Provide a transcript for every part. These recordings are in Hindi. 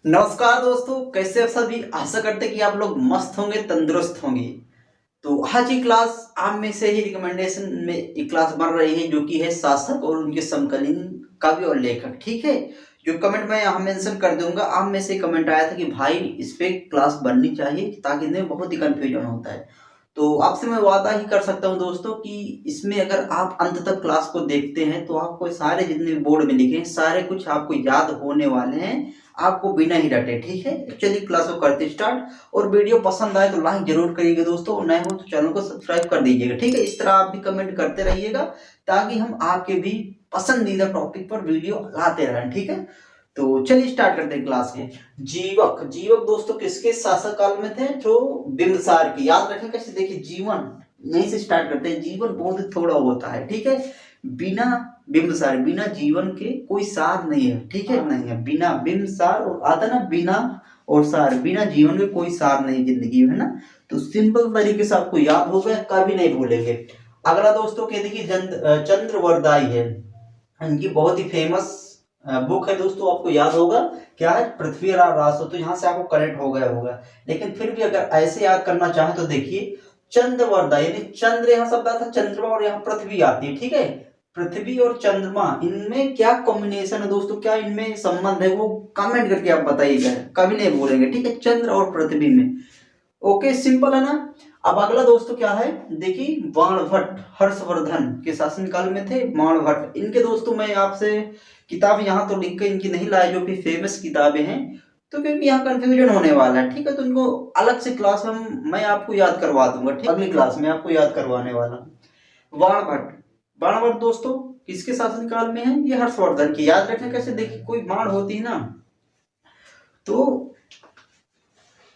नमस्कार दोस्तों, कैसे आप सभी। आशा करते हैं कि आप लोग मस्त होंगे, तंदुरुस्त होंगे। तो आज की क्लास आप में से ही रिकमेंडेशन में एक क्लास बन रही है, जो कि है शासक और उनके समकालीन कवि और लेखक। ठीक है, जो कमेंट मैं यहाँ मेंशन कर दूंगा। आप में से कमेंट आया था कि भाई इस पे क्लास बननी चाहिए, ताकि इनमें बहुत ही कंफ्यूजन होता है। तो आपसे मैं वादा ही कर सकता हूँ दोस्तों कि इसमें अगर आप अंत तक क्लास को देखते हैं तो आपको सारे जितने भी बोर्ड में लिखे हैं सारे कुछ आपको याद होने वाले हैं, आपको बिना ही रटे। ठीक है, चलिए क्लास को करते स्टार्ट। और वीडियो पसंद आए तो लाइक जरूर करिएगा दोस्तों, नए हो तो चैनल को सब्सक्राइब कर दीजिएगा। ठीक है, इस तरह आप भी कमेंट करते रहिएगा, ताकि हम आपके भी पसंदीदा टॉपिक पर वीडियो लाते रहें। ठीक है, तो चलिए स्टार्ट करते हैं क्लास को। जीवक जीवक दोस्तों किसके शासक काल में थे? जो बिंबिसार के। याद रखें कैसे, देखिए जीवन यहीं से स्टार्ट करते हैं। जीवन बहुत ही थोड़ा होता है, ठीक है। बिना बिंबिसार, बिना जीवन के कोई सार नहीं है। ठीक है, नहीं है, बिना बिंबिसार और आता ना, बिना और सार, बिना जीवन के कोई सार नहीं जिंदगी में, है ना। तो सिंपल तरीके से आपको याद हो गया, कभी नहीं भूलेंगे। अगला दोस्तों के देखिए चंद्रवरदाई है। इनकी बहुत ही फेमस बुक है दोस्तों, आपको याद होगा क्या है, पृथ्वी रास। तो यहाँ से आपको कनेक्ट हो गया होगा, लेकिन फिर भी अगर ऐसे याद करना चाहे तो देखिए चंद्रवरदा, यानी चंद्र यहाँ शब्द आता है, चंद्रमा और यहाँ पृथ्वी आती है। ठीक है, पृथ्वी और चंद्रमा, इनमें क्या कॉम्बिनेशन है दोस्तों, क्या इनमें संबंध है, वो कमेंट करके आप बताइएगा, कभी नहीं भूलेंगे। ठीक है, चंद्र और पृथ्वी में। ओके, सिंपल है ना। अब अगला दोस्तों क्या है, देखिए बाणभट्ट, हर्षवर्धन के शासनकाल में थे बाणभट्ट। इनके दोस्तों मैं आपसे किताब यहाँ तो लिख के इनकी नहीं लाया, जो कि फेमस किताबें हैं, तो क्योंकि यहाँ कंफ्यूजन होने वाला है। ठीक है, तो इनको अलग से क्लास में मैं आपको याद करवा दूंगा। ठीक, अगली क्लास में आपको याद करवाने वाला। बाणभट्ट, बाणभट्ट दोस्तों किसके शासनकाल में है? ये हर्षवर्धन की। याद रखना कैसे, देखिए कोई बाण होती है ना, तो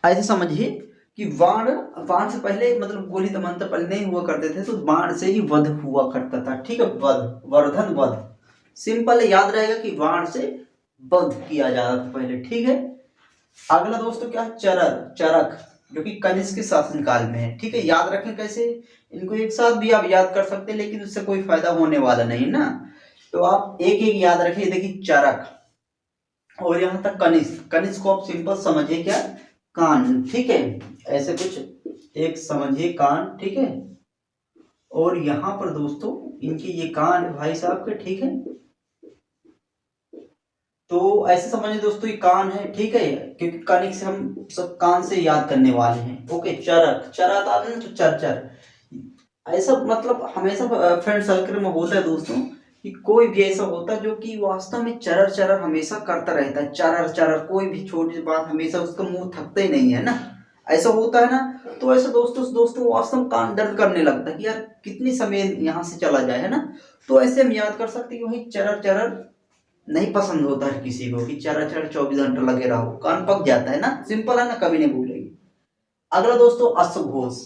ऐसे समझिए कि बाण, बाण से पहले मतलब गोली तमंतर पहले नहीं हुआ करते थे, तो बाण से ही वध हुआ करता था। ठीक है, वध, वर्धन, वध। सिंपल है, याद रहेगा कि बाण से वध किया जाता था पहले। ठीक है, अगला दोस्तों क्या है, चरर, चरक, जो कि कनिष्क के शासनकाल में है। ठीक है, याद रखें कैसे, इनको एक साथ भी आप याद कर सकते हैं, लेकिन उससे कोई फायदा होने वाला नहीं ना। तो आप एक एक याद रखिए। देखिए चरक, और यहां तक कनिष्क, कनिष्क को आप सिंपल समझिए क्या, कान। ठीक है, ऐसे कुछ एक समझिए कान। ठीक है, और यहां पर दोस्तों इनके ये कान है भाई साहब के। ठीक है, तो ऐसे समझिए दोस्तों ये कान है। ठीक है, क्योंकि कनिक से हम सब कान से याद करने वाले हैं। ओके, चरक, चरक आता है ना, तो चरचर, ऐसा मतलब हमेशा फ्रेंड सर्कल में होता है दोस्तों, कि कोई भी ऐसा होता है जो कि वास्तव में चरर चरर हमेशा करता रहता है। चरर चरर, कोई भी छोटी सी बात हमेशा उसका मुंह थकता ही नहीं है ना, ऐसा होता है ना। तो ऐसे दोस्तों दोस्तों वास्तव में कान दर्द करने लगता है कि यार कितनी समय यहाँ से चला जाए, है ना। तो ऐसे हम याद कर सकते हैं कि वही चरर चरर नहीं पसंद होता है किसी को, कि चरर चरर 24 घंटे लगे रहो, कान पक जाता है ना। सिंपल है ना, कभी नहीं भूलेंगे। अगला दोस्तों अश्वघोष।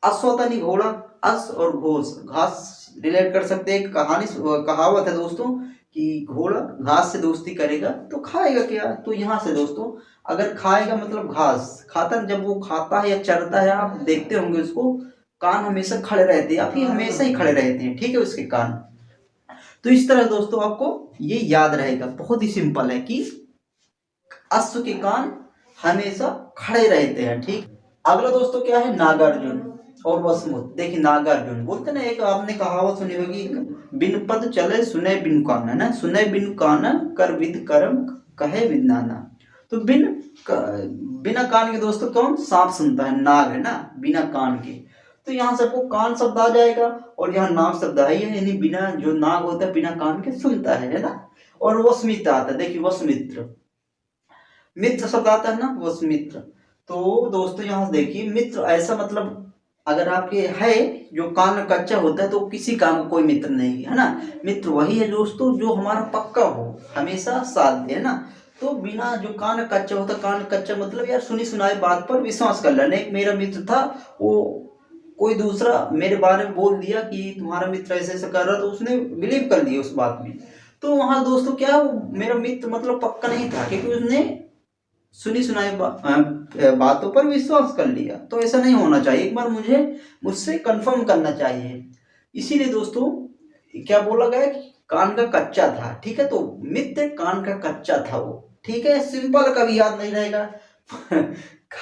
अश्व होता नहीं घोड़ा, अश्व और घोष, घास रिलेट कर सकते हैं। कहानी कहावत है दोस्तों कि घोड़ा घास से दोस्ती करेगा तो खाएगा क्या। तो यहाँ से दोस्तों, अगर खाएगा मतलब घास खाता, जब वो खाता है या चरता है, आप देखते होंगे उसको कान हमेशा खड़े रहते हैं, या फिर हमेशा ही खड़े रहते हैं। ठीक है, उसके कान। तो इस तरह दोस्तों आपको ये याद रहेगा, बहुत ही सिंपल है कि अश्व के कान हमेशा खड़े रहते हैं। ठीक, अगला दोस्तों क्या है, नागार्जुन और वसमुत। देखिए नागार्जुन बोलते ना, एक आपने कहावत सुनी होगी, बिन पद चले सुने बिन कान, है ना, सुने बिन कान कर विद कर्म कहे विद नाना। तो बिना कान के दोस्तों कौन, सांप सुनता है, नाग है ना, बिना कान के। तो यहाँ से आपको कान शब्द आ जाएगा, और यहाँ नाग शब्द है, यानी बिना, जो नाग होता है बिना कान के सुनता है ना। और वसमित्र आता है, देखिए वसमित्र, मित्र शब्द आता है ना, वसमित्र। तो दोस्तों यहाँ देखिए मित्र, ऐसा मतलब अगर आपके है जो कान कच्चा होता है, तो किसी काम का कोई मित्र नहीं है ना। मित्र वही है दोस्तों जो हमारा पक्का हो, हमेशा साथ दे, है ना। तो बिना, जो कान कच्चा होता, कान कच्चा मतलब यार सुनी सुनाई बात पर विश्वास कर लेना। एक मेरा मित्र था, वो कोई दूसरा मेरे बारे में बोल दिया कि तुम्हारा मित्र ऐसे ऐसे कर रहा, तो उसने बिलीव कर लिया उस बात में। तो वहां दोस्तों क्या, वो मेरा मित्र मतलब पक्का नहीं था, क्योंकि उसने सुनी सुनाई बातों पर विश्वास कर लिया। तो ऐसा नहीं होना चाहिए, एक बार मुझसे कंफर्म करना चाहिए। इसीलिए दोस्तों क्या बोला गया कि कान का कच्चा था। ठीक है, तो मित्र कान का कच्चा था वो। ठीक है, सिंपल, कभी याद नहीं रहेगा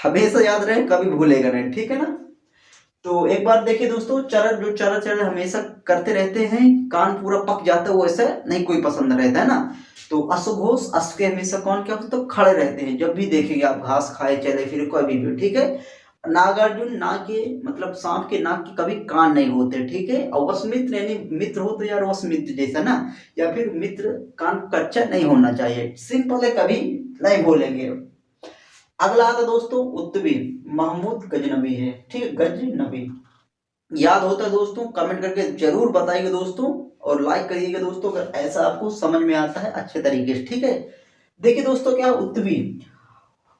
हमेशा याद रहे, कभी भूलेगा नहीं, ठीक है ना। तो एक बार देखिए दोस्तों, चरण जो चरण चरण हमेशा करते रहते हैं, कान पूरा पक जाता है, वो ऐसा नहीं कोई पसंद रहता है ना। तो अश्वघोष, अश्व के हमेशा कौन क्या होता है, तो खड़े रहते हैं, जब भी देखेंगे आप घास खाए चले फिर कभी भी, ठीक है। नागार्जुन, नाग के मतलब सांप के नाक के कभी कान नहीं होते, ठीक है। और वसमित्र यानी मित्र हो तो यार वसमित्र जैसा ना, या फिर मित्र कान कच्चा नहीं होना चाहिए, सिंपल है, कभी नहीं बोलेंगे। अगला आता दोस्तों उत्तवी, महमूद गजनबी है, ठीक है, गजनबी याद होता है दोस्तों, कमेंट करके जरूर बताइएगा दोस्तों, और लाइक करिएगा दोस्तों अगर ऐसा आपको समझ में आता है अच्छे तरीके से, ठीक है। देखिए दोस्तों क्या उत्तवी,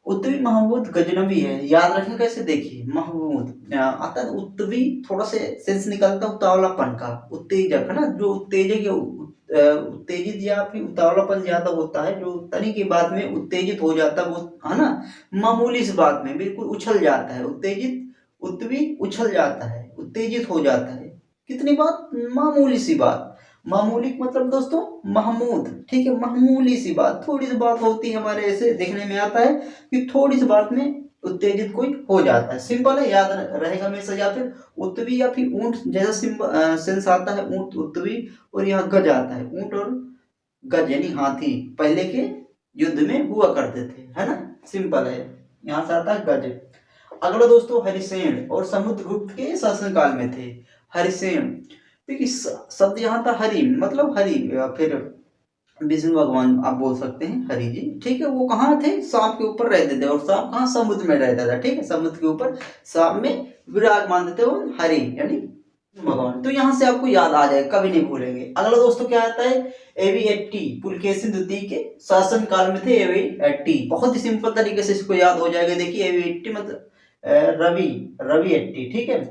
उत्तवी महमूद गजनबी है, याद रखें कैसे, देखिए महमूद आता है उत्तवी, थोड़ा से सेंस निकलता है उतावलापन का, उत्तेजक है ना, जो उत्तेजक उत्तेजित या फिर उतावलापन ज्यादा होता है, जो तनी की बात में उत्तेजित हो जाता है वो, है ना, मामूली सी बात में बिल्कुल उछल जाता है, उत्तेजित, उत्तवी उछल जाता है, उत्तेजित हो जाता है, कितनी बात, मामूली सी बात, मामूली मतलब दोस्तों महमूद, ठीक है, मामूली सी बात, थोड़ी सी बात होती है, हमारे ऐसे देखने में आता है कि थोड़ी सी बात में उत्तेजित कोई हो जाता है, सिंपल है, याद रहेगा हमेशा। या फिर उत्तवी या फिर ऊंट जैसा सेंस आता है, ऊंट उत्तवी, और यहाँ गज आता है, ऊंट और गज यानी हाथी, पहले के युद्ध में हुआ करते थे, है ना, सिंपल है, यहाँ से आता है गज। अगला दोस्तों हरिसेन और समुद्रगुप्त के शासनकाल में थे, हरिसेन, देखिए शब्द यहाँ था हरि, मतलब हरि, फिर विष्णु भगवान आप बोल सकते हैं हरि जी, ठीक है। वो कहाँ थे, सांप के ऊपर रहते थे, और सांप कहाँ, समुद्र में रहता था, ठीक है, समुद्र के ऊपर सांप में विराजमान थे वो हरि यानी भगवान। तो यहाँ से आपको याद आ जाए, कभी नहीं भूलेंगे। अगला दोस्तों क्या आता है, एवी80, पुलकेशिन द्वितीय के शासन काल में थे एवी80, बहुत ही सिंपल तरीके से इसको याद हो जाएगा। देखिए एवी80 मतलब रवि, रवि80, ठीक है,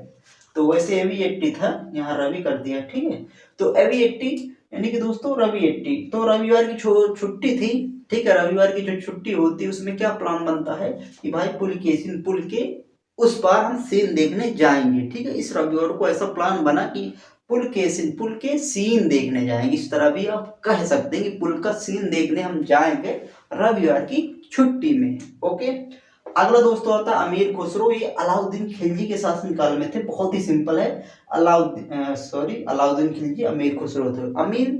तो वैसे एवी80 था, यहाँ रवि कर दिया, ठीक है। तो एवी80 यानी कि दोस्तों रवि80, तो रविवार की छुट्टी थी, ठीक है, रविवार की जो छुट्टी होती है उसमें क्या प्लान बनता है कि भाई पुलकेशिन, पुल के उस पार हम सीन देखने जाएंगे, ठीक है। इस रविवार को ऐसा प्लान बना कि पुलकेशिन, पुल के सीन देखने जाएंगे, इस तरह भी आप कह सकते हैं कि पुल का सीन देखने हम जाएंगे रविवार की छुट्टी में, ओके। अगला दोस्तों आता है अमीर खुसरो, ये अलाउद्दीन खिलजी के शासनकाल में थे, बहुत ही सिंपल है, अलाउद्दीन खिलजी, अमीर खुसरो थे। अमीर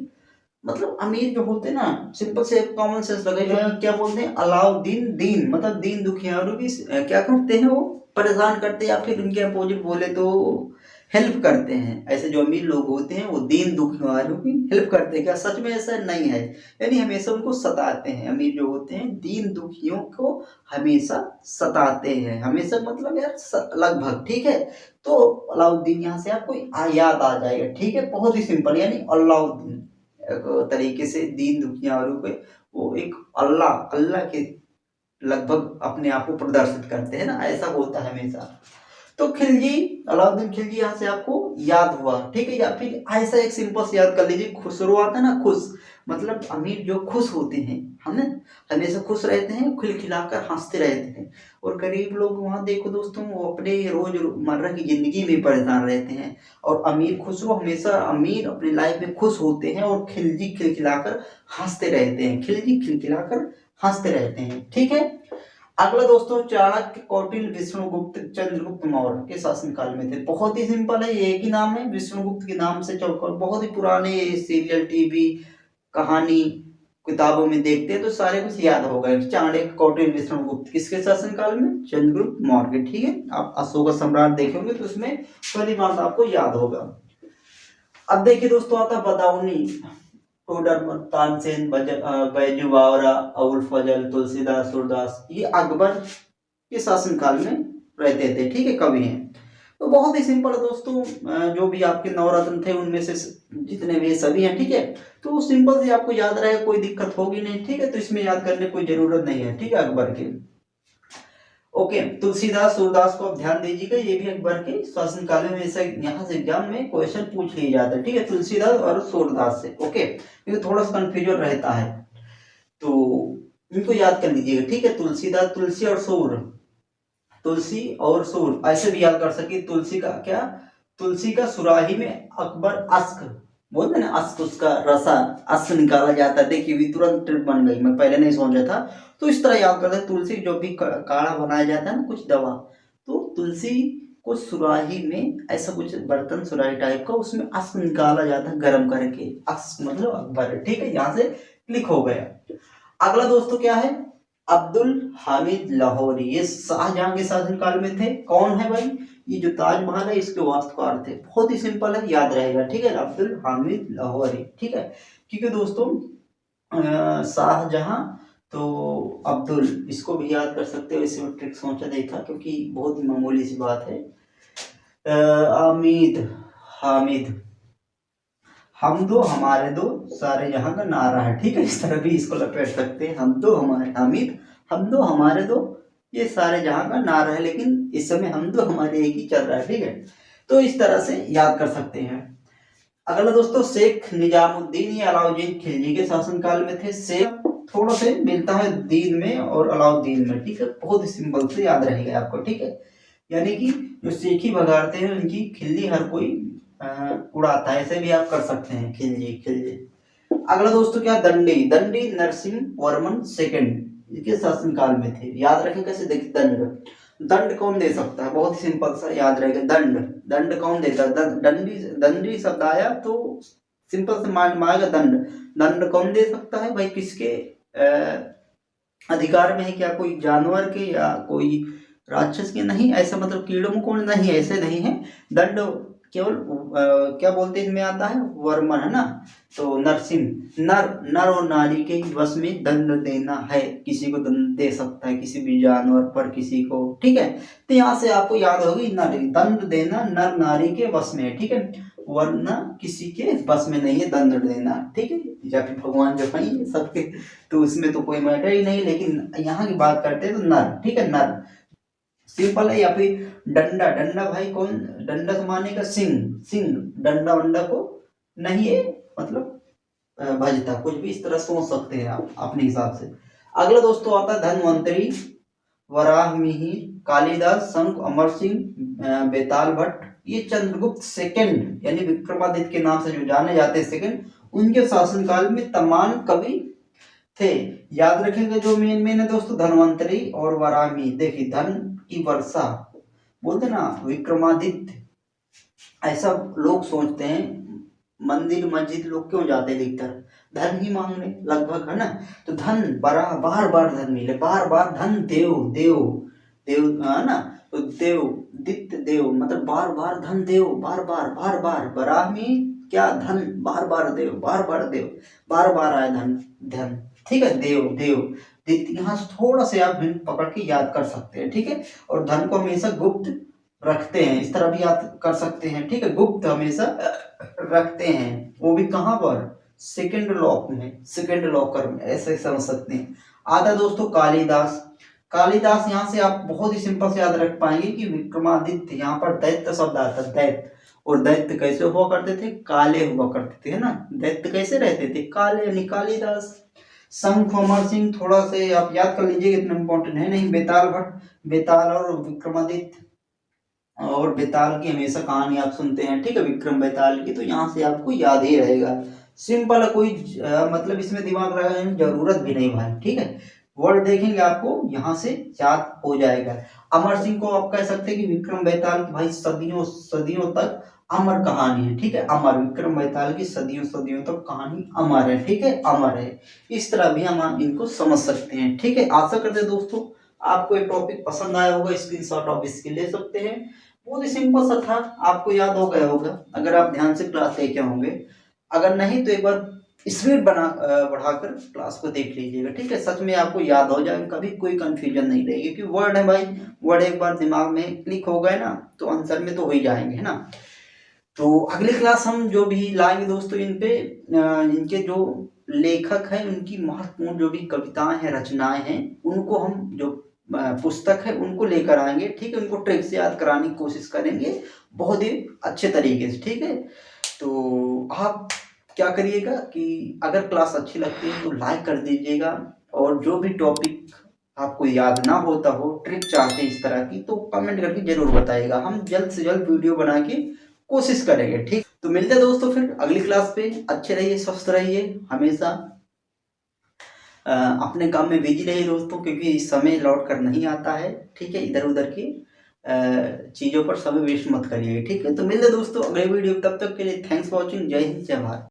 मतलब अमीर जो होते ना, सिंपल से कॉमन सेंस लगेगा, क्या बोलते हैं, अलाउद्दीन, दीन मतलब दीन दुखियारों की क्या करते हैं, वो परेशान करते हैं, या फिर उनके अपोजिट बोले तो हेल्प करते हैं। ऐसे जो अमीर लोग होते हैं वो दीन दुखियारों की हेल्प करते हैं, क्या सच में ऐसा नहीं है, यानी हमेशा उनको सताते हैं, अमीर जो होते हैं दीन दुखियों को हमेशा सताते हैं, हमेशा मतलब यार लगभग, ठीक है। तो अलाउद्दीन यहाँ से आपको याद आ जाएगा, ठीक है, बहुत ही सिंपल, यानी अलाउद्दीन एक तरीके से दीन दुखियारों पे वो एक अल्लाह के लगभग अपने आप को प्रदर्शित करते हैं ना, ऐसा होता है हमेशा। तो खिलजी, अलाउद्दीन खिलजी यहाँ से आपको याद हुआ, ठीक है। या फिर ऐसा एक सिंपल से याद कर लीजिए, खुसरो आता है ना, खुश मतलब अमीर जो खुश होते हैं, हमें हमेशा खुश रहते हैं, खिलखिलाकर हंसते रहते हैं, और गरीब लोग वहाँ देखो दोस्तों वो अपने रोजमर्रा की जिंदगी में परेशान रहते हैं, और अमीर खुसरो हमेशा अमीर अपनी लाइफ में खुश होते हैं, और खिलजी खिलखिलाकर हंसते रहते हैं, खिलजी खिलखिलाकर हंसते रहते हैं, ठीक है। अगला दोस्तों चाणक्य, कौटिल्य, विष्णुगुप्त, चंद्रगुप्त मौर्य के शासनकाल में थे, बहुत ही सिंपल है, ये एक ही नाम है, विष्णुगुप्त के नाम से चौकर, बहुत ही पुराने सीरियल, टीवी, कहानी, किताबों में देखते हैं तो सारे कुछ याद होगा। चाणक्य, कौटिल्य, विष्णुगुप्त किसके शासनकाल में, चंद्रगुप्त मौर्य के, ठीक है। आप अशोक सम्राट देखेंगे तो उसमें पहली बात आपको याद होगा। अब देखिए दोस्तों आता बदाऊनी, तानसेन, बैजू बावरा, अबुल फजल, तुलसीदास, सूरदास, ये अकबर के शासनकाल में रहते थे, ठीक है, कवि हैं। तो बहुत ही सिंपल दोस्तों, जो भी आपके नवरत्न थे उनमें से जितने भी सभी हैं, ठीक है। तो सिंपल से आपको याद रहेगा, कोई दिक्कत होगी नहीं, ठीक है। तो इसमें याद करने कोई जरूरत नहीं है, ठीक है, अकबर के, ओके। तुलसीदास, सूरदास को आप ध्यान दीजिएगा, ये भी अकबर के शासनकाल में, ऐसा यहाँ से एग्जाम में क्वेश्चन पूछ लिया जाता है, ठीक है, तुलसीदास और सूरदास से, ओके, क्योंकि थोड़ा सा कंफ्यूजन रहता है, तो इनको याद कर लीजिएगा, ठीक है। तुलसीदास, तुलसी और सूर, तुलसी और सूर ऐसे भी याद कर सके, तुलसी का क्या, तुलसी का सुराही में अकबर अश्क, बोलते ना अस्त, उसका रसा अस्त निकाला जाता है। देखिए भी तुरंत ट्रिक बन गई, मैं पहले नहीं सोचा था। तो इस तरह याद करते हैं, तुलसी जो भी काढ़ा बनाया जाता है ना, कुछ दवा, तो तुलसी को सुराही में, ऐसा कुछ बर्तन सुराही टाइप का, उसमें अस्त निकाला जाता है गर्म करके। अस्त मतलब अकबर, ठीक है, यहाँ से क्लिक हो गया। अगला दोस्तों क्या है, अब्दुल हामिद लाहौरी, ये शाहजहां के शासनकाल में थे। कौन है भाई, ये जो ताजमहल है इसके वास्तुकार थे। बहुत ही सिंपल है, याद रहेगा, ठीक है, अब्दुल हामिद लाहौरी, ठीक है। क्योंकि दोस्तों शाहजहां तो अब्दुल, इसको भी याद कर सकते हो, इसे ट्रिक सोचा देखा, क्योंकि बहुत ही मामूली सी बात है। अमीद हामिद, हम दो हमारे दो सारे जहां का नारा है, ठीक है, इस तरह भी इसको लपेट सकते हैं। हम दो हमारे, हामिद हम दो हमारे दो, ये सारे जहां का नारा है, लेकिन इस समय हम दो हमारे एक ही चल रहा है, ठीक है। तो इस तरह से याद कर सकते हैं। अगला दोस्तों शेख निजामुद्दीन, ये अलाउद्दीन खिलजी के शासनकाल में थे। शेख थोड़ा से मिलता है दीन में और अलाउद्दीन में, ठीक है, बहुत ही सिंपल से याद रहेगा आपको, ठीक है। यानी कि जो शेखी भगाड़ते हैं उनकी खिल्ली हर कोई उड़ाता है, ऐसे भी आप कर सकते हैं, खिलजी खिलजी। अगला दोस्तों क्या, दंडी, दंडी नरसिंह वर्मन सेकंड के शासनकाल में थे। याद रखें कैसे, देखिए दंड, दंड कौन दे सकता है, बहुत ही सिंपल सा याद रहेगा, दंड, दंड कौन देता है, दंडी, दंडी शब्द आया तो सिंपल से माइंड में आएगा दंड। दंड कौन दे सकता है भाई, किसके अधिकार में है, क्या कोई जानवर के या कोई राक्षस के, नहीं, ऐसा मतलब कीड़ों मकोड़ों नहीं, ऐसे नहीं है। दंड केवल क्या बोलते हैं, इनमें आता है वर्मन, है ना। तो नरसिंह, नर, नर और नारी के वश में दंड देना है, किसी को दंड दे सकता है, किसी भी जानवर पर, किसी को, ठीक है। तो यहाँ से आपको याद होगी, नर, दंड देना नर नारी के वश में है, ठीक है, वरना किसी के बस में नहीं है दंड देना, ठीक है, या फिर भगवान जो है सबके, तो उसमें तो कोई मैटर ही नहीं, लेकिन यहाँ की बात करते हैं तो नर, ठीक है, नर सिंपल है। या फिर डंडा, डंडा भाई कौन, डंडा तो माने का सिंह, सिंह, डंडा वंडा को नहीं है, मतलब भजता, कुछ भी इस तरह सोच सकते हैं आप अपने हिसाब से। अगला दोस्तों आता है धन्वंतरी, वराह मिहिर, कालिदास, शंख, अमर सिंह, बेताल भट्ट, ये चंद्रगुप्त सेकंड यानी विक्रमादित्य के नाम से जो जाने जाते हैं सेकंड, उनके शासनकाल में तमाम कवि थे। याद रखेंगे जो मेन मेन है दोस्तों, धन्वंतरी और वरामी। देखिए धन की वर्षा बोलते ना विक्रमादित्य, ऐसा लोग सोचते हैं, मंदिर मस्जिद लोग क्यों जाते अधिकतर, धन ही मांगने लगभग, है ना। तो धन बार बार धन मिले, बार बार धन, देव देव देव, है ना। तो देव दित्य देव मतलब बार बार धन देव, बार बार बरामी क्या, धन बार बार देव, बार बार देव, बार बार आए धन, धन, ठीक है, देव देव दित्य। यहाँ थोड़ा से आप हिंट पकड़ के याद कर सकते हैं, ठीक है। और धन को हमेशा गुप्त रखते हैं, इस तरह भी याद कर सकते हैं, ठीक है, गुप्त हमेशा रखते हैं, वो भी कहाँ पर, सेकंड लॉक में, सेकंड लॉकर में, ऐसे समझ सकते हैं। आता दोस्तों कालिदास, कालिदास यहाँ से आप बहुत ही सिंपल से याद रख पाएंगे कि विक्रमादित्य, यहाँ पर दैत्य शब्द आता है, दैत्य, और दैत्य कैसे हुआ करते थे, काले हुआ करते थे, है ना। दैत्य कैसे रहते थे, काले, यानी कालिदास। शंख अमर सिंह थोड़ा से आप याद कर लीजिए, इतना इंपॉर्टेंट है नहीं। बेताल भट्ट, बेताल और विक्रमादित्य, और बेताल की हमेशा कहानी आप सुनते हैं, ठीक है, विक्रम बेताल की, तो यहाँ से आपको याद ही रहेगा। सिंपल है, कोई मतलब इसमें दिमाग लगाने की जरूरत भी नहीं भाई, ठीक है, वर्ड देखेंगे आपको यहाँ से याद हो जाएगा। अमर सिंह को आप कह सकते हैं कि विक्रम बेताल की भाई सदियों सदियों तक अमर कहानी है, ठीक है, अमर, विक्रम बेताल की सदियों सदियों तक कहानी अमर है, ठीक है, अमर है। इस तरह भी हम इनको समझ सकते हैं, ठीक है। आशा करते हैं दोस्तों आपको ये टॉपिक पसंद आया होगा, स्क्रीनशॉट आप इसके ले सकते हैं। बहुत ही सिंपल सा था, आपको याद हो गया होगा अगर आप ध्यान से क्लास देखे होंगे, अगर नहीं तो एक बार स्पीड बढ़ाकर क्लास को देख लीजिएगा, ठीक है, सच में आपको याद हो जाएगा, कभी कोई कंफ्यूजन नहीं रहेगी, क्योंकि वर्ड है भाई, वर्ड एक बार दिमाग में क्लिक हो गए ना तो आंसर में तो हो ही जाएंगे, है ना। तो अगली क्लास हम जो भी लाएंगे दोस्तों, इन पे इनके जो लेखक हैं उनकी महत्वपूर्ण जो भी कविताएं हैं, रचनाएं हैं, उनको हम जो पुस्तक है उनको लेकर आएंगे, ठीक है, उनको ट्रिक से याद कराने की कोशिश करेंगे बहुत ही अच्छे तरीके से, ठीक है। तो आप क्या करिएगा कि अगर क्लास अच्छी लगती है तो लाइक कर दीजिएगा, और जो भी टॉपिक आपको याद ना होता हो, ट्रिक चाहते हैं इस तरह की, तो कमेंट करके जरूर बताइएगा, हम जल्द से जल्द वीडियो बना के कोशिश करेंगे, ठीक। तो मिलते हैं दोस्तों फिर अगली क्लास पे। अच्छे रहिए, स्वस्थ रहिए, हमेशा अपने काम में बिजी रहिए दोस्तों, क्योंकि समय लौट कर नहीं आता है। ठीक है, इधर उधर की चीज़ों पर समय वेस्ट मत करिए। ठीक है, तो मिलते हैं दोस्तों अगले वीडियो, तब तक के लिए थैंक्स फॉर वॉचिंग। जय हिंद, जय भारत।